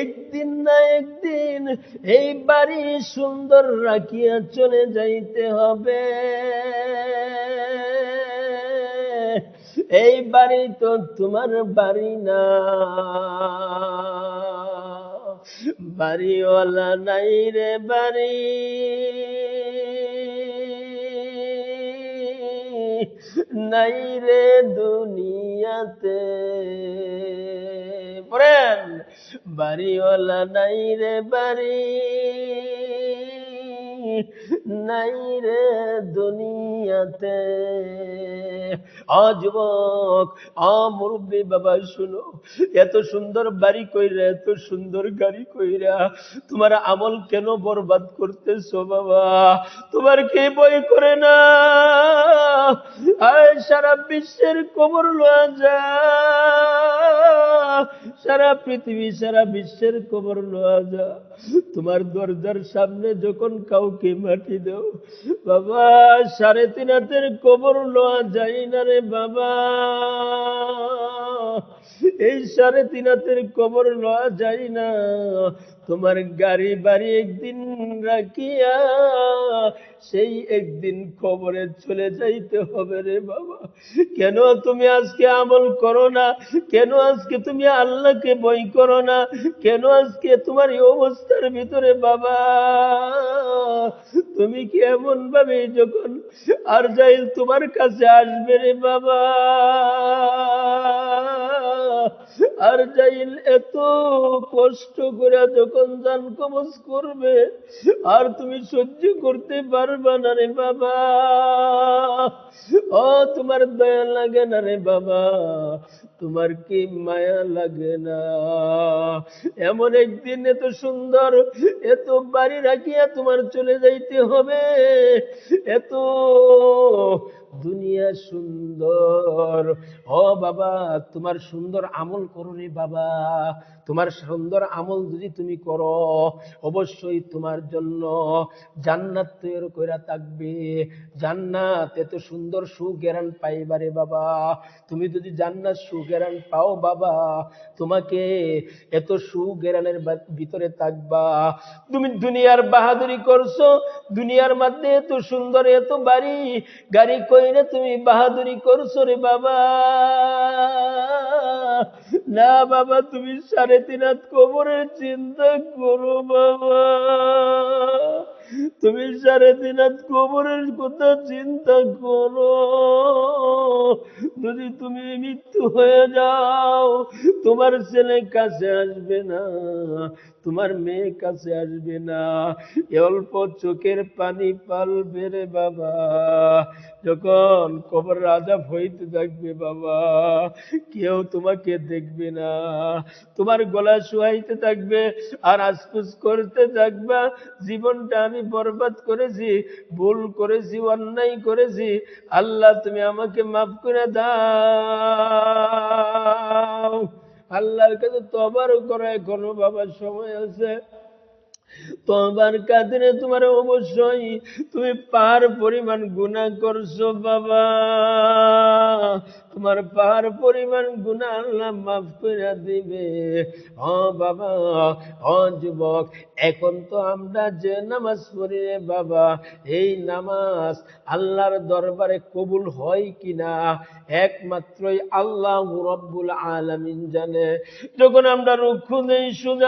একদিন না একদিন এই বাড়ি সুন্দর রাখিয়া চলে যাইতে হবে। এই বাড়ি তো তোমার বাড়ি না, বাড়িওয়ালা নাই রে বাড়ি, নাই রে দুনিয়াতে। পড়েন, বাড়িওয়ালা নাই রে বাড়ি, নাই রে দুনিয়াতে। যুবক, মুরব্বী বাবা শুনো, এত সুন্দর বাড়ি কইরা, এত সুন্দর গাড়ি কইরা তোমার আমল কেন বরবাদ করতেছো বাবা? তোমার কি বই করে না? সারা বিশ্বের কবর লওয়া যা, সারা পৃথিবী সারা বিশ্বের কবর লওয়া যা, তোমার দরজার সামনে যখন কাউকে মাটি দাও বাবা, 3.5 হাতের কবর লওয়া যায় না রে বাবা। এই 3.5 হাতের কবর লওয়া যায় না। তোমার গাড়ি বাড়ি একদিন রাখিয়া সেই একদিন কবরে চলে যাইতে হবে রে বাবা। কেন তুমি আজকে আমল করো না? কেন আজকে তুমি আল্লাহকে ভয় করো না? কেন আজকে তোমার এই অবস্থার ভিতরে বাবা? তুমি কি এমন ভাবে যখন আরজাইল তোমার কাছে আসবে রে বাবা, আরজাইল এত কষ্ট করে যখন জান কবজ করবে আর তুমি সহ্য করতে পারবা না রে বাবা। তোমার দয়া লাগে না রে বাবা? তোমার কি মায়া লাগে না? এমন একদিন এত সুন্দর এত বাড়ি রাখিয়া তোমার চলে যাইতে হবে, এত দুনিয়া সুন্দর। বাবা, তোমার সুন্দর আমল করো রে বাবা। তোমার সুন্দর আমল যদি তুমি করো, অবশ্যই তোমার জন্য জান্নাত তৈরি কইরা থাকবে। জান্নাত এত সুন্দর সুগ্রাণ পাইবারে বাবা। তুমি যদি জান্নাত সুগ্রাণ পাও বাবা, তোমাকে এত সুগ্রাণের ভিতরে থাকবা। তুমি দুনিয়ার বাহাদুরি করছো, দুনিয়ার মধ্যে এত সুন্দর এত বাড়ি গাড়ি কইরে তুমি বাহাদুরি করছো রে বাবা। না বাবা, তুমি 3.5 হাত কবরের চিন্তা করো বাবা। তুমি 3.5 হাত কবরের কথা চিন্তা করো। যদি তুমি মৃত্যু হয়ে যাও, তোমার ছেলে কাছে আসবে না, তোমার মেয়ে কাছে আসবে না, অল্প চোখের পানি পালবে রে বাবা। যখন কবর আযাব হইতে থাকবে বাবা, কেউ তোমাকে দেখবে না, তোমার গলা শুয়াইতে থাকবে আর আফসোস করতে থাকবা, জীবনটা আমি বরবাদ করেছি, ভুল করেছি, অন্যায় করেছি, আল্লাহ তুমি আমাকে মাফ করে দাও। আল্লাহর কাছে তওবার করো, এখনো বাবা সময় আছে। তোমার কাঁদলে তোমার অবশ্যই তুমি পাহাড় পরিমাণ গুনাহ করছো বাবা। তোমার পাহাড় পরিমাণ গুনাহ আল্লাহ মাফ করে দিবে। বাবা, যুবক, এখন তো আমরা যে নামাজ পড়ি রে বাবা, এই নামাজ আল্লাহর দরবারে কবুল হয় কিনা একমাত্রই আল্লাহ রাব্বুল আলামিন জানে। যখন আমরা রুকু দেই, সোজা